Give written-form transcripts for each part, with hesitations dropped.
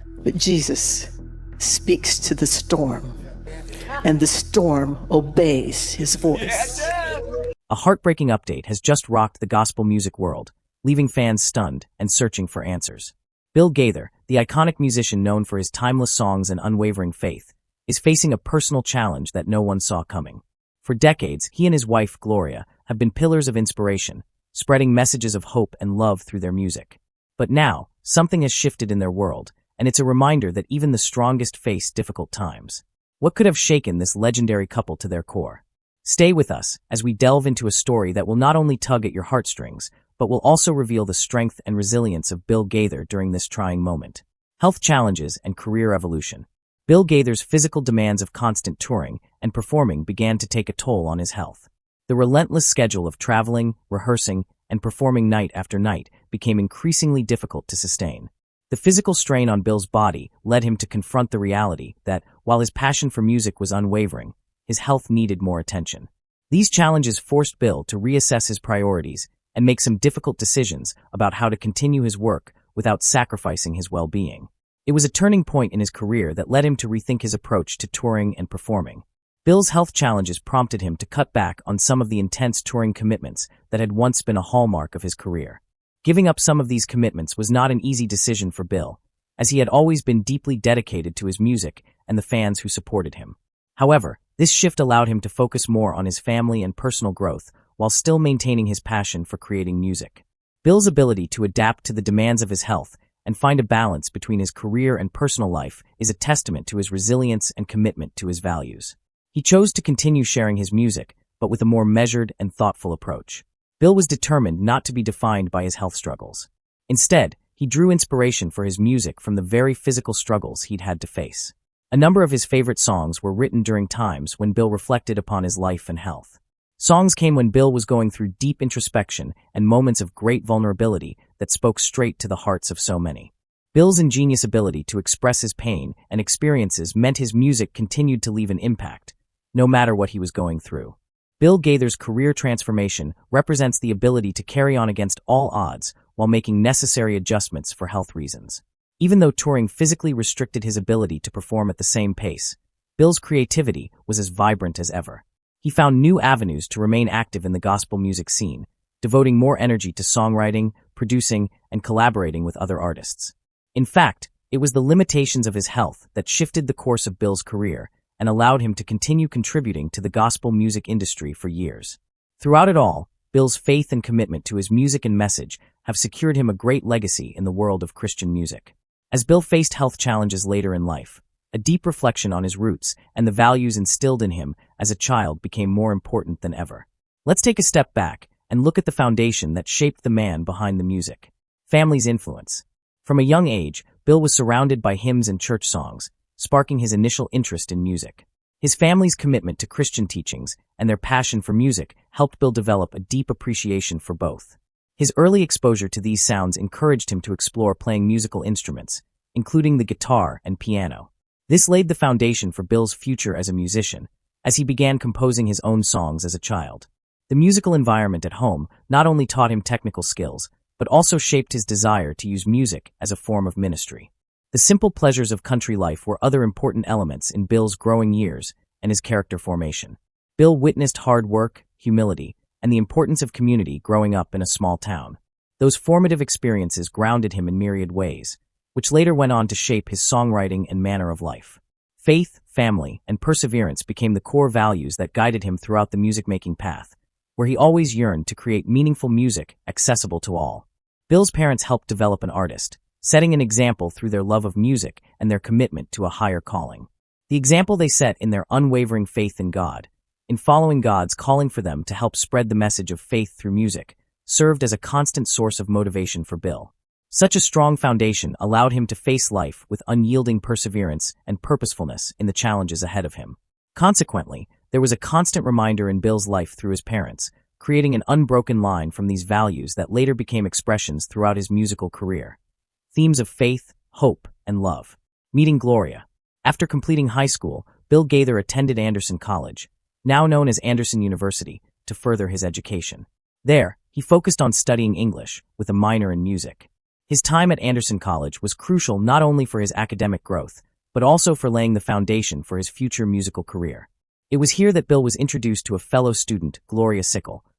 But Jesus speaks to the storm, and the storm obeys his voice. A heartbreaking update has just rocked the gospel music world, leaving fans stunned and searching for answers. Bill Gaither, the iconic musician known for his timeless songs and unwavering faith, is facing a personal challenge that no one saw coming. For decades, he and his wife, Gloria, have been pillars of inspiration, spreading messages of hope and love through their music. But now, something has shifted in their world, and it's a reminder that even the strongest face difficult times. What could have shaken this legendary couple to their core? Stay with us as we delve into a story that will not only tug at your heartstrings, but will also reveal the strength and resilience of Bill Gaither during this trying moment. Health challenges and career evolution. Bill Gaither's physical demands of constant touring and performing began to take a toll on his health. The relentless schedule of traveling, rehearsing, and performing night after night became increasingly difficult to sustain. The physical strain on Bill's body led him to confront the reality that, while his passion for music was unwavering, his health needed more attention. These challenges forced Bill to reassess his priorities and make some difficult decisions about how to continue his work without sacrificing his well-being. It was a turning point in his career that led him to rethink his approach to touring and performing. Bill's health challenges prompted him to cut back on some of the intense touring commitments that had once been a hallmark of his career. Giving up some of these commitments was not an easy decision for Bill, as he had always been deeply dedicated to his music and the fans who supported him. However, this shift allowed him to focus more on his family and personal growth while still maintaining his passion for creating music. Bill's ability to adapt to the demands of his health and find a balance between his career and personal life is a testament to his resilience and commitment to his values. He chose to continue sharing his music, but with a more measured and thoughtful approach. Bill was determined not to be defined by his health struggles. Instead, he drew inspiration for his music from the very physical struggles he'd had to face. A number of his favorite songs were written during times when Bill reflected upon his life and health. Songs came when Bill was going through deep introspection and moments of great vulnerability that spoke straight to the hearts of so many. Bill's ingenious ability to express his pain and experiences meant his music continued to leave an impact, no matter what he was going through. Bill Gaither's career transformation represents the ability to carry on against all odds while making necessary adjustments for health reasons. Even though touring physically restricted his ability to perform at the same pace, Bill's creativity was as vibrant as ever. He found new avenues to remain active in the gospel music scene, devoting more energy to songwriting, producing, and collaborating with other artists. In fact, it was the limitations of his health that shifted the course of Bill's career and allowed him to continue contributing to the gospel music industry for years. Throughout it all, Bill's faith and commitment to his music and message have secured him a great legacy in the world of Christian music. As Bill faced health challenges later in life, a deep reflection on his roots and the values instilled in him as a child became more important than ever. Let's take a step back and look at the foundation that shaped the man behind the music. Family's influence. From a young age, Bill was surrounded by hymns and church songs, sparking his initial interest in music. His family's commitment to Christian teachings and their passion for music helped Bill develop a deep appreciation for both. His early exposure to these sounds encouraged him to explore playing musical instruments, including the guitar and piano. This laid the foundation for Bill's future as a musician, as he began composing his own songs as a child. The musical environment at home not only taught him technical skills, but also shaped his desire to use music as a form of ministry. The simple pleasures of country life were other important elements in Bill's growing years and his character formation. Bill witnessed hard work, humility, and the importance of community growing up in a small town. Those formative experiences grounded him in myriad ways, which later went on to shape his songwriting and manner of life. Faith, family, and perseverance became the core values that guided him throughout the music-making path, where he always yearned to create meaningful music accessible to all. Bill's parents helped develop an artist, setting an example through their love of music and their commitment to a higher calling. The example they set in their unwavering faith in God, in following God's calling for them to help spread the message of faith through music, served as a constant source of motivation for Bill. Such a strong foundation allowed him to face life with unyielding perseverance and purposefulness in the challenges ahead of him. Consequently, there was a constant reminder in Bill's life through his parents, creating an unbroken line from these values that later became expressions throughout his musical career. Themes of faith, hope, and love. Meeting Gloria. After completing high school, Bill Gaither attended Anderson College, now known as Anderson University, to further his education. There, he focused on studying English, with a minor in music. His time at Anderson College was crucial not only for his academic growth, but also for laying the foundation for his future musical career. It was here that Bill was introduced to a fellow student, Gloria,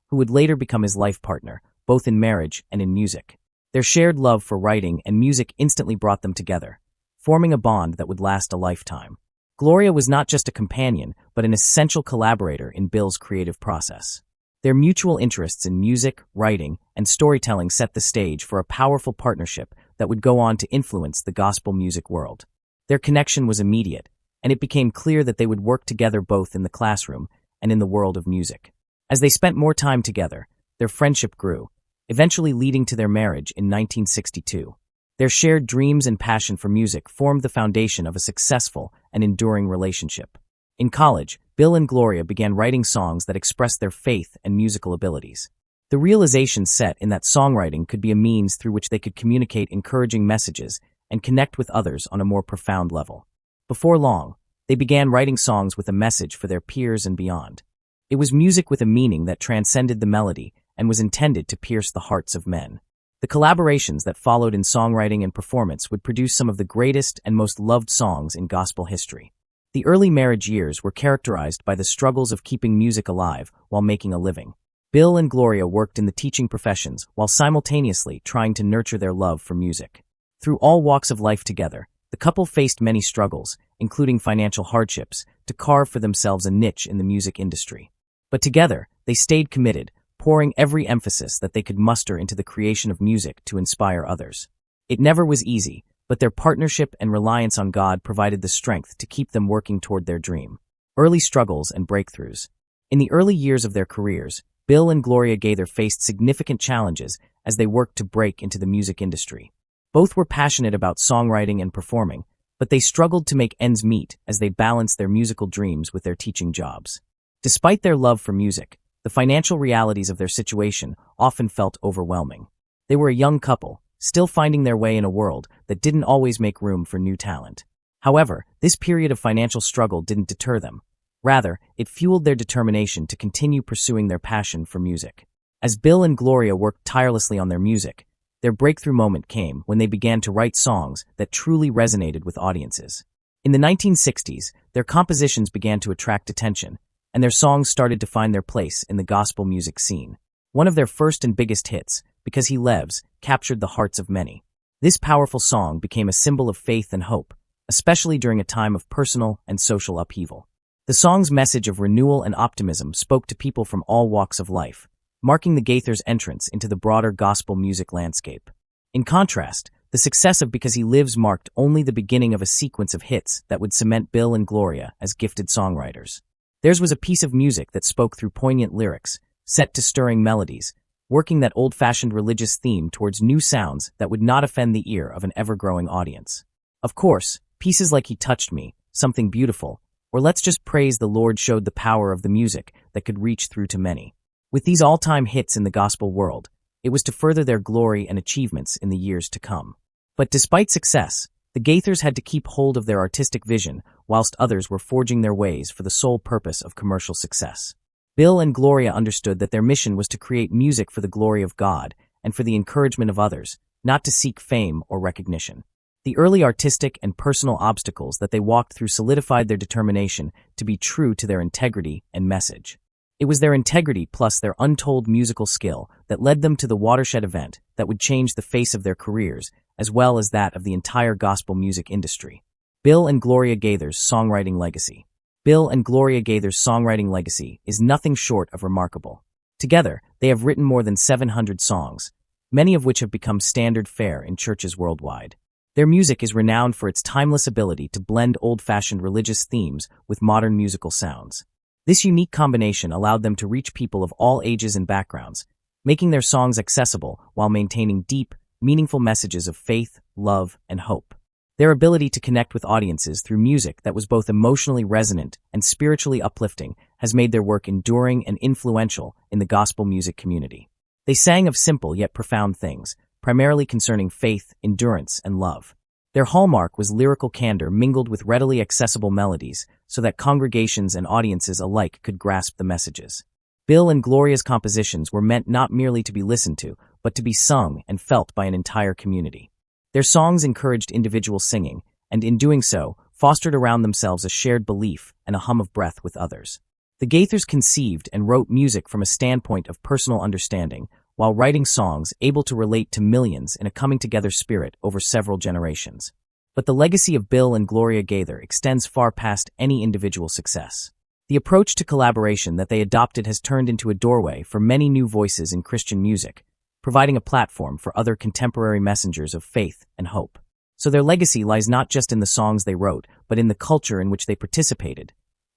who would later become his life partner, both in marriage and in music. Their shared love for writing and music instantly brought them together, forming a bond that would last a lifetime. Gloria was not just a companion, but an essential collaborator in Bill's creative process. Their mutual interests in music, writing, and storytelling set the stage for a powerful partnership that would go on to influence the gospel music world. Their connection was immediate, and it became clear that they would work together both in the classroom and in the world of music. As they spent more time together, their friendship grew, eventually leading to their marriage in 1962. Their shared dreams and passion for music formed the foundation of a successful and enduring relationship. In college, Bill and Gloria began writing songs that expressed their faith and musical abilities. The realization set in that songwriting could be a means through which they could communicate encouraging messages and connect with others on a more profound level. Before long, they began writing songs with a message for their peers and beyond. It was music with a meaning that transcended the melody and was intended to pierce the hearts of men. The collaborations that followed in songwriting and performance would produce some of the greatest and most loved songs in gospel history. The early marriage years were characterized by the struggles of keeping music alive while making a living. Bill and Gloria worked in the teaching professions while simultaneously trying to nurture their love for music. Through all walks of life together, the couple faced many struggles, including financial hardships, to carve for themselves a niche in the music industry. But together, they stayed committed, pouring every emphasis that they could muster into the creation of music to inspire others. It never was easy, but their partnership and reliance on God provided the strength to keep them working toward their dream. Early struggles and breakthroughs. In the early years of their careers, Bill and Gloria Gaither faced significant challenges as they worked to break into the music industry. Both were passionate about songwriting and performing, but they struggled to make ends meet as they balanced their musical dreams with their teaching jobs. Despite their love for music, the financial realities of their situation often felt overwhelming. They were a young couple, still finding their way in a world that didn't always make room for new talent. However, this period of financial struggle didn't deter them. Rather, it fueled their determination to continue pursuing their passion for music. As Bill and Gloria worked tirelessly on their music, their breakthrough moment came when they began to write songs that truly resonated with audiences. In the 1960s, their compositions began to attract attention, and their songs started to find their place in the gospel music scene. One of their first and biggest hits, Because He Lives, captured the hearts of many. This powerful song became a symbol of faith and hope, especially during a time of personal and social upheaval. The song's message of renewal and optimism spoke to people from all walks of life, marking the Gaithers' entrance into the broader gospel music landscape. In contrast, the success of Because He Lives marked only the beginning of a sequence of hits that would cement Bill and Gloria as gifted songwriters. Theirs was a piece of music that spoke through poignant lyrics, set to stirring melodies, working that old-fashioned religious theme towards new sounds that would not offend the ear of an ever-growing audience. Of course, pieces like He Touched Me, Something Beautiful, or Let's Just Praise the Lord showed the power of the music that could reach through to many. With these all-time hits in the gospel world, it was to further their glory and achievements in the years to come. But despite success, the Gaithers had to keep hold of their artistic vision whilst others were forging their ways for the sole purpose of commercial success. Bill and Gloria understood that their mission was to create music for the glory of God and for the encouragement of others, not to seek fame or recognition. The early artistic and personal obstacles that they walked through solidified their determination to be true to their integrity and message. It was their integrity plus their untold musical skill that led them to the watershed event that would change the face of their careers, as well as that of the entire gospel music industry. Bill and Gloria Gaither's songwriting legacy. Bill and Gloria Gaither's songwriting legacy is nothing short of remarkable. Together, they have written more than 700 songs, many of which have become standard fare in churches worldwide. Their music is renowned for its timeless ability to blend old-fashioned religious themes with modern musical sounds. This unique combination allowed them to reach people of all ages and backgrounds, making their songs accessible while maintaining deep, meaningful messages of faith, love, and hope. Their ability to connect with audiences through music that was both emotionally resonant and spiritually uplifting has made their work enduring and influential in the gospel music community. They sang of simple yet profound things, primarily concerning faith, endurance, and love. Their hallmark was lyrical candor mingled with readily accessible melodies so that congregations and audiences alike could grasp the messages. Bill and Gloria's compositions were meant not merely to be listened to, but to be sung and felt by an entire community. Their songs encouraged individual singing, and in doing so, fostered around themselves a shared belief and a hum of breath with others. The Gaithers conceived and wrote music from a standpoint of personal understanding, while writing songs able to relate to millions in a coming-together spirit over several generations. But the legacy of Bill and Gloria Gaither extends far past any individual success. The approach to collaboration that they adopted has turned into a doorway for many new voices in Christian music, providing a platform for other contemporary messengers of faith and hope. So their legacy lies not just in the songs they wrote, but in the culture in which they participated,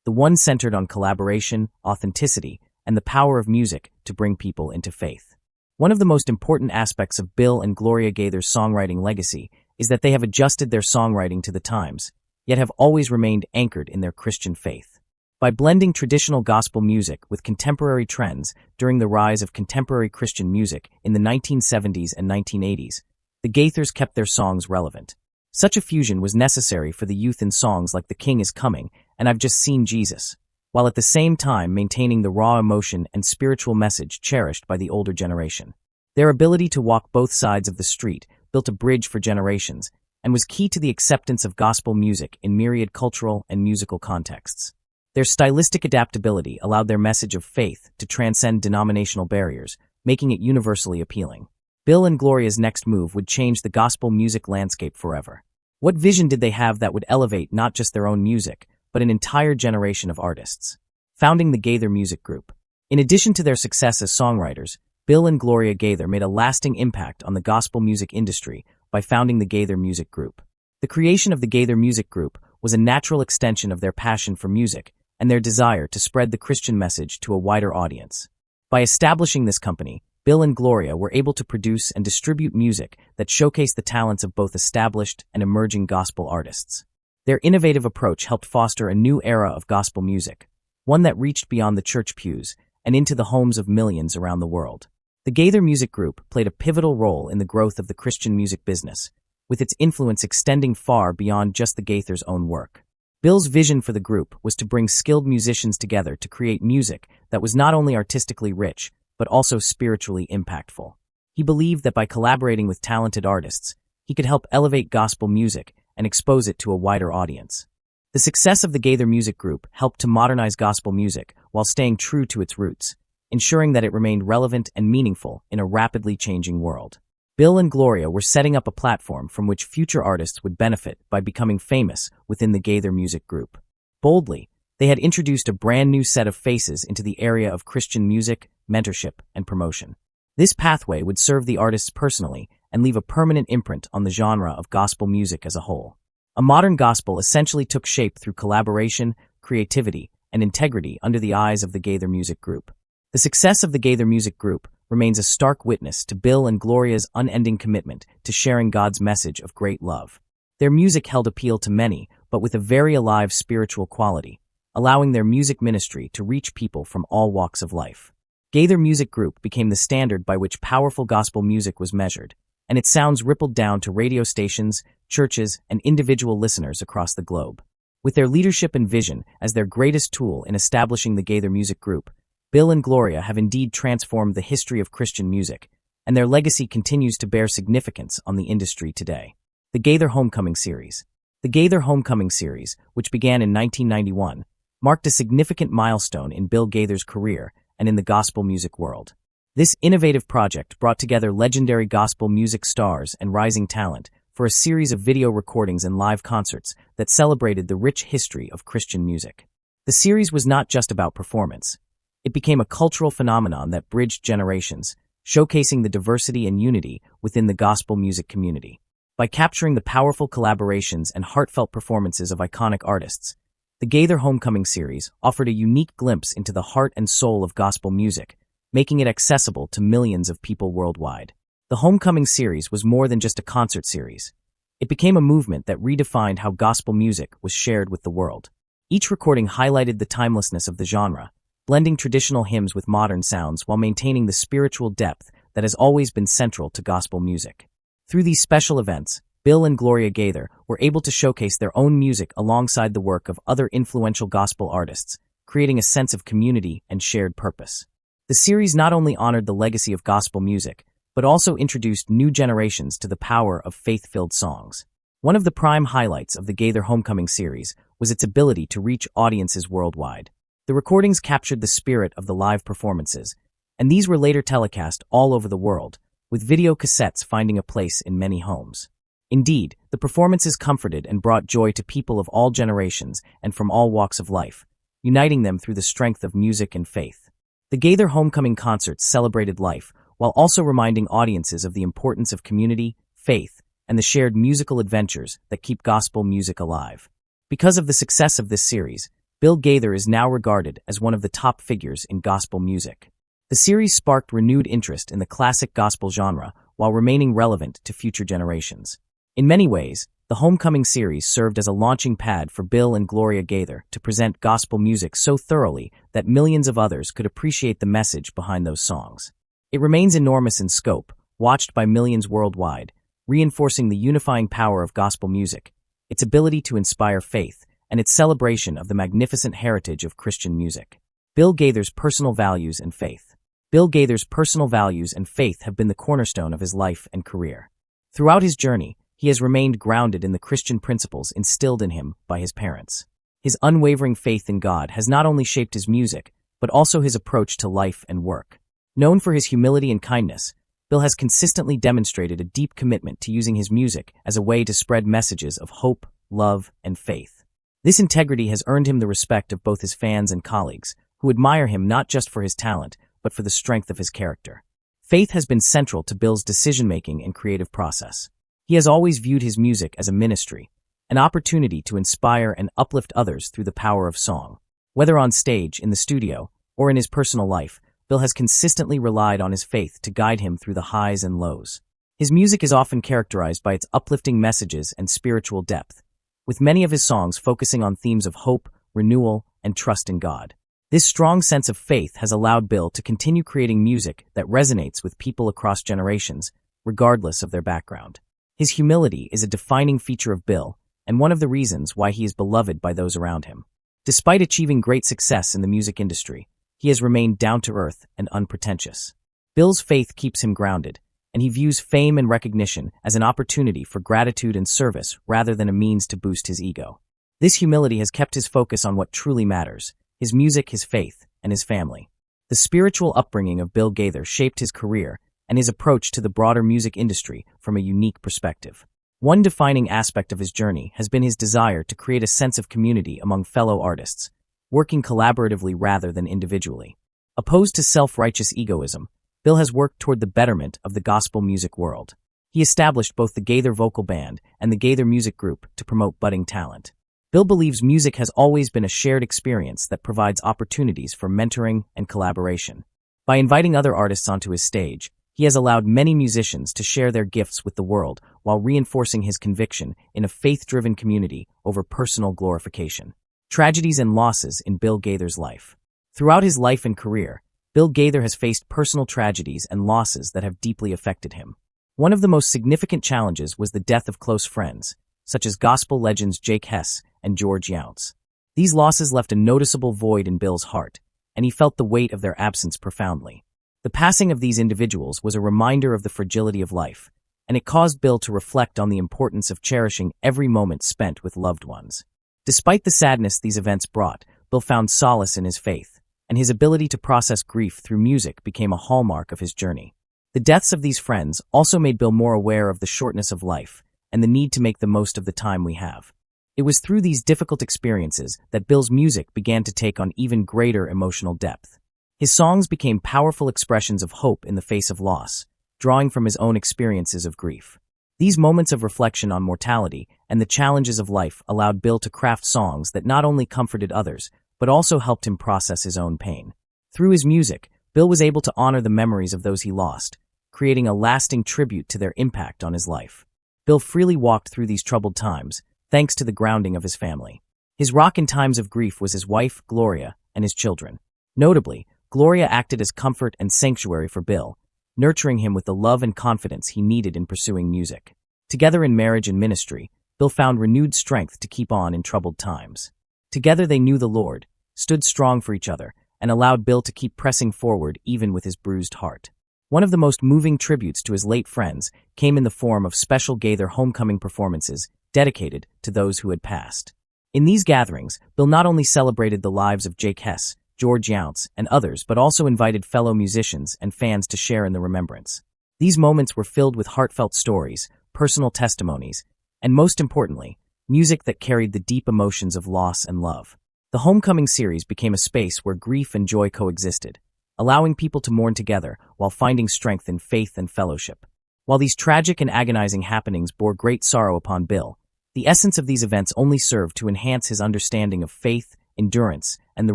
the one centered on collaboration, authenticity, and the power of music to bring people into faith. One of the most important aspects of Bill and Gloria Gaither's songwriting legacy is that they have adjusted their songwriting to the times, yet have always remained anchored in their Christian faith. By blending traditional gospel music with contemporary trends during the rise of contemporary Christian music in the 1970s and 1980s, the Gaithers kept their songs relevant. Such a fusion was necessary for the youth in songs like The King is Coming and I've Just Seen Jesus, while at the same time maintaining the raw emotion and spiritual message cherished by the older generation. Their ability to walk both sides of the street built a bridge for generations and was key to the acceptance of gospel music in myriad cultural and musical contexts. Their stylistic adaptability allowed their message of faith to transcend denominational barriers, making it universally appealing. Bill and Gloria's next move would change the gospel music landscape forever. What vision did they have that would elevate not just their own music, but an entire generation of artists? Founding the Gaither Music Group. In addition to their success as songwriters, Bill and Gloria Gaither made a lasting impact on the gospel music industry by founding the Gaither Music Group. The creation of the Gaither Music Group was a natural extension of their passion for music and their desire to spread the Christian message to a wider audience. By establishing this company, Bill and Gloria were able to produce and distribute music that showcased the talents of both established and emerging gospel artists. Their innovative approach helped foster a new era of gospel music, one that reached beyond the church pews and into the homes of millions around the world. The Gaither Music Group played a pivotal role in the growth of the Christian music business, with its influence extending far beyond just the Gaithers' own work. Bill's vision for the group was to bring skilled musicians together to create music that was not only artistically rich, but also spiritually impactful. He believed that by collaborating with talented artists, he could help elevate gospel music and expose it to a wider audience. The success of the Gaither Music Group helped to modernize gospel music while staying true to its roots, ensuring that it remained relevant and meaningful in a rapidly changing world. Bill and Gloria were setting up a platform from which future artists would benefit by becoming famous within the Gaither Music Group. Boldly, they had introduced a brand new set of faces into the area of Christian music, mentorship, and promotion. This pathway would serve the artists personally and leave a permanent imprint on the genre of gospel music as a whole. A modern gospel essentially took shape through collaboration, creativity, and integrity under the eyes of the Gaither Music Group. The success of the Gaither Music Group remains a stark witness to Bill and Gloria's unending commitment to sharing God's message of great love. Their music held appeal to many, but with a very alive spiritual quality, allowing their music ministry to reach people from all walks of life. Gaither Music Group became the standard by which powerful gospel music was measured, and its sounds rippled down to radio stations, churches, and individual listeners across the globe. With their leadership and vision as their greatest tool in establishing the Gaither Music Group, Bill and Gloria have indeed transformed the history of Christian music, and their legacy continues to bear significance on the industry today. The Gaither Homecoming Series. The Gaither Homecoming Series, which began in 1991, marked a significant milestone in Bill Gaither's career and in the gospel music world. This innovative project brought together legendary gospel music stars and rising talent for a series of video recordings and live concerts that celebrated the rich history of Christian music. The series was not just about performance. It became a cultural phenomenon that bridged generations, showcasing the diversity and unity within the gospel music community. By capturing the powerful collaborations and heartfelt performances of iconic artists, the Gaither Homecoming Series offered a unique glimpse into the heart and soul of gospel music, making it accessible to millions of people worldwide. The Homecoming Series was more than just a concert series. It became a movement that redefined how gospel music was shared with the world. Each recording highlighted the timelessness of the genre, blending traditional hymns with modern sounds while maintaining the spiritual depth that has always been central to gospel music. Through these special events, Bill and Gloria Gaither were able to showcase their own music alongside the work of other influential gospel artists, creating a sense of community and shared purpose. The series not only honored the legacy of gospel music, but also introduced new generations to the power of faith-filled songs. One of the prime highlights of the Gaither Homecoming series was its ability to reach audiences worldwide. The recordings captured the spirit of the live performances, and these were later telecast all over the world, with video cassettes finding a place in many homes. Indeed, the performances comforted and brought joy to people of all generations and from all walks of life, uniting them through the strength of music and faith. The Gaither Homecoming concerts celebrated life, while also reminding audiences of the importance of community, faith, and the shared musical adventures that keep gospel music alive. Because of the success of this series, Bill Gaither is now regarded as one of the top figures in gospel music. The series sparked renewed interest in the classic gospel genre while remaining relevant to future generations. In many ways, the Homecoming series served as a launching pad for Bill and Gloria Gaither to present gospel music so thoroughly that millions of others could appreciate the message behind those songs. It remains enormous in scope, watched by millions worldwide, reinforcing the unifying power of gospel music, its ability to inspire faith, and its celebration of the magnificent heritage of Christian music. Bill Gaither's personal values and faith. Bill Gaither's personal values and faith have been the cornerstone of his life and career. Throughout his journey, he has remained grounded in the Christian principles instilled in him by his parents. His unwavering faith in God has not only shaped his music, but also his approach to life and work. Known for his humility and kindness, Bill has consistently demonstrated a deep commitment to using his music as a way to spread messages of hope, love, and faith. This integrity has earned him the respect of both his fans and colleagues, who admire him not just for his talent, but for the strength of his character. Faith has been central to Bill's decision-making and creative process. He has always viewed his music as a ministry, an opportunity to inspire and uplift others through the power of song. Whether on stage, in the studio, or in his personal life, Bill has consistently relied on his faith to guide him through the highs and lows. His music is often characterized by its uplifting messages and spiritual depth, with many of his songs focusing on themes of hope, renewal, and trust in God. This strong sense of faith has allowed Bill to continue creating music that resonates with people across generations, regardless of their background. His humility is a defining feature of Bill, and one of the reasons why he is beloved by those around him. Despite achieving great success in the music industry, he has remained down-to-earth and unpretentious. Bill's faith keeps him grounded, and he views fame and recognition as an opportunity for gratitude and service rather than a means to boost his ego. This humility has kept his focus on what truly matters: his music, his faith, and his family. The spiritual upbringing of Bill Gaither shaped his career and his approach to the broader music industry from a unique perspective. One defining aspect of his journey has been his desire to create a sense of community among fellow artists, working collaboratively rather than individually. Opposed to self-righteous egoism, Bill has worked toward the betterment of the gospel music world. He established both the Gaither Vocal Band and the Gaither Music Group to promote budding talent. Bill believes music has always been a shared experience that provides opportunities for mentoring and collaboration. By inviting other artists onto his stage, he has allowed many musicians to share their gifts with the world while reinforcing his conviction in a faith-driven community over personal glorification. Tragedies and losses in Bill Gaither's life. Throughout his life and career, Bill Gaither has faced personal tragedies and losses that have deeply affected him. One of the most significant challenges was the death of close friends, such as gospel legends Jake Hess and George Younts. These losses left a noticeable void in Bill's heart, and he felt the weight of their absence profoundly. The passing of these individuals was a reminder of the fragility of life, and it caused Bill to reflect on the importance of cherishing every moment spent with loved ones. Despite the sadness these events brought, Bill found solace in his faith, and his ability to process grief through music became a hallmark of his journey. The deaths of these friends also made Bill more aware of the shortness of life and the need to make the most of the time we have. It was through these difficult experiences that Bill's music began to take on even greater emotional depth. His songs became powerful expressions of hope in the face of loss, drawing from his own experiences of grief. These moments of reflection on mortality and the challenges of life allowed Bill to craft songs that not only comforted others, but also helped him process his own pain. Through his music, Bill was able to honor the memories of those he lost, creating a lasting tribute to their impact on his life. Bill freely walked through these troubled times, thanks to the grounding of his family. His rock in times of grief was his wife, Gloria, and his children. Notably, Gloria acted as comfort and sanctuary for Bill, nurturing him with the love and confidence he needed in pursuing music. Together in marriage and ministry, Bill found renewed strength to keep on in troubled times. Together they knew the Lord, stood strong for each other, and allowed Bill to keep pressing forward even with his bruised heart. One of the most moving tributes to his late friends came in the form of special Gaither homecoming performances dedicated to those who had passed. In these gatherings, Bill not only celebrated the lives of Jake Hess, George Younce, and others, but also invited fellow musicians and fans to share in the remembrance. These moments were filled with heartfelt stories, personal testimonies, and most importantly, music that carried the deep emotions of loss and love. The Homecoming series became a space where grief and joy coexisted, allowing people to mourn together while finding strength in faith and fellowship. While these tragic and agonizing happenings bore great sorrow upon Bill, the essence of these events only served to enhance his understanding of faith, endurance, and the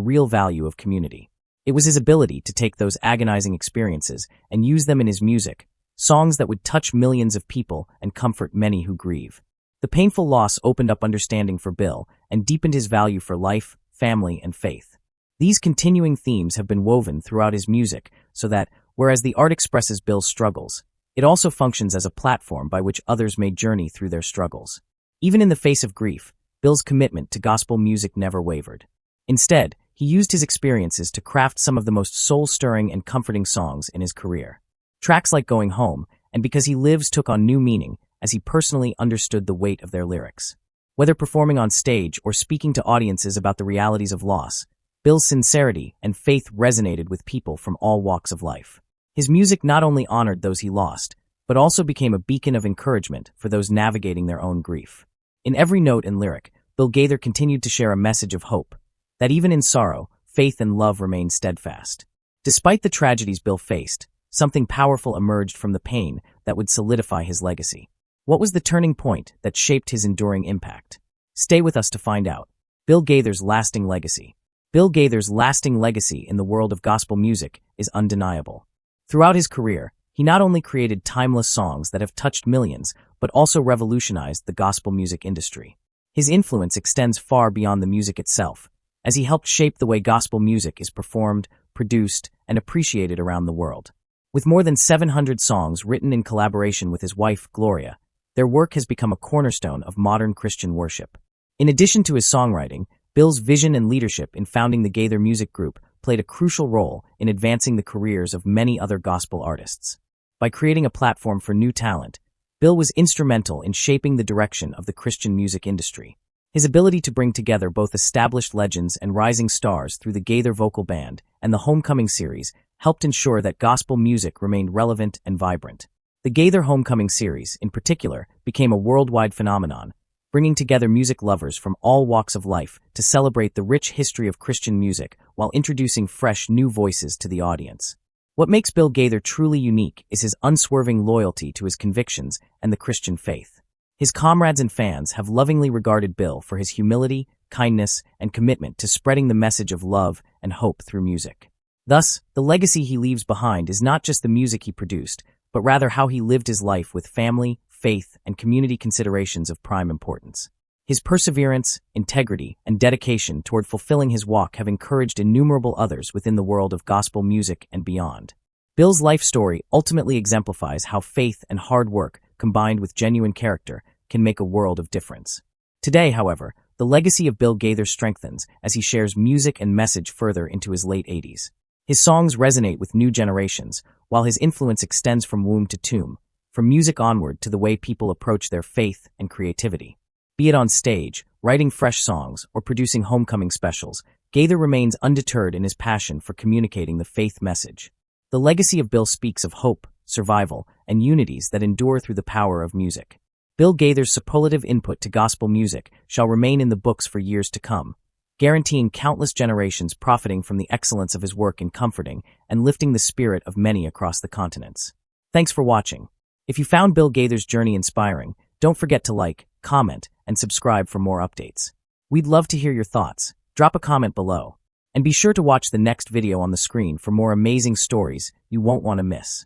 real value of community. It was his ability to take those agonizing experiences and use them in his music, songs that would touch millions of people and comfort many who grieve. The painful loss opened up understanding for Bill and deepened his value for life, family, and faith. These continuing themes have been woven throughout his music so that, whereas the art expresses Bill's struggles, it also functions as a platform by which others may journey through their struggles. Even in the face of grief, Bill's commitment to gospel music never wavered. Instead, he used his experiences to craft some of the most soul-stirring and comforting songs in his career. Tracks like Going Home and Because He Lives took on new meaning as he personally understood the weight of their lyrics. Whether performing on stage or speaking to audiences about the realities of loss, Bill's sincerity and faith resonated with people from all walks of life. His music not only honored those he lost, but also became a beacon of encouragement for those navigating their own grief. In every note and lyric, Bill Gaither continued to share a message of hope, that even in sorrow, faith and love remain steadfast. Despite the tragedies Bill faced, something powerful emerged from the pain that would solidify his legacy. What was the turning point that shaped his enduring impact? Stay with us to find out. Bill Gaither's lasting legacy. Bill Gaither's lasting legacy in the world of gospel music is undeniable. Throughout his career, he not only created timeless songs that have touched millions, but also revolutionized the gospel music industry. His influence extends far beyond the music itself, as he helped shape the way gospel music is performed, produced, and appreciated around the world. With more than 700 songs written in collaboration with his wife, Gloria, their work has become a cornerstone of modern Christian worship. In addition to his songwriting, Bill's vision and leadership in founding the Gaither Music Group played a crucial role in advancing the careers of many other gospel artists. By creating a platform for new talent, Bill was instrumental in shaping the direction of the Christian music industry. His ability to bring together both established legends and rising stars through the Gaither Vocal Band and the Homecoming series helped ensure that gospel music remained relevant and vibrant. The Gaither Homecoming series, in particular, became a worldwide phenomenon, bringing together music lovers from all walks of life to celebrate the rich history of Christian music while introducing fresh new voices to the audience. What makes Bill Gaither truly unique is his unswerving loyalty to his convictions and the Christian faith. His comrades and fans have lovingly regarded Bill for his humility, kindness, and commitment to spreading the message of love and hope through music. Thus, the legacy he leaves behind is not just the music he produced, but rather how he lived his life with family, faith, and community considerations of prime importance. His perseverance, integrity, and dedication toward fulfilling his walk have encouraged innumerable others within the world of gospel music and beyond. Bill's life story ultimately exemplifies how faith and hard work, combined with genuine character, can make a world of difference. Today, however, the legacy of Bill Gaither strengthens as he shares music and message further into his late 80s. His songs resonate with new generations, while his influence extends from womb to tomb, from music onward to the way people approach their faith and creativity. Be it on stage, writing fresh songs, or producing homecoming specials, Gaither remains undeterred in his passion for communicating the faith message. The legacy of Bill speaks of hope, survival, and unities that endure through the power of music. Bill Gaither's superlative input to gospel music shall remain in the books for years to come, guaranteeing countless generations profiting from the excellence of his work in comforting and lifting the spirit of many across the continents. Thanks for watching. If you found Bill Gaither's journey inspiring, don't forget to like, comment, and subscribe for more updates. We'd love to hear your thoughts. Drop a comment below. And be sure to watch the next video on the screen for more amazing stories you won't want to miss.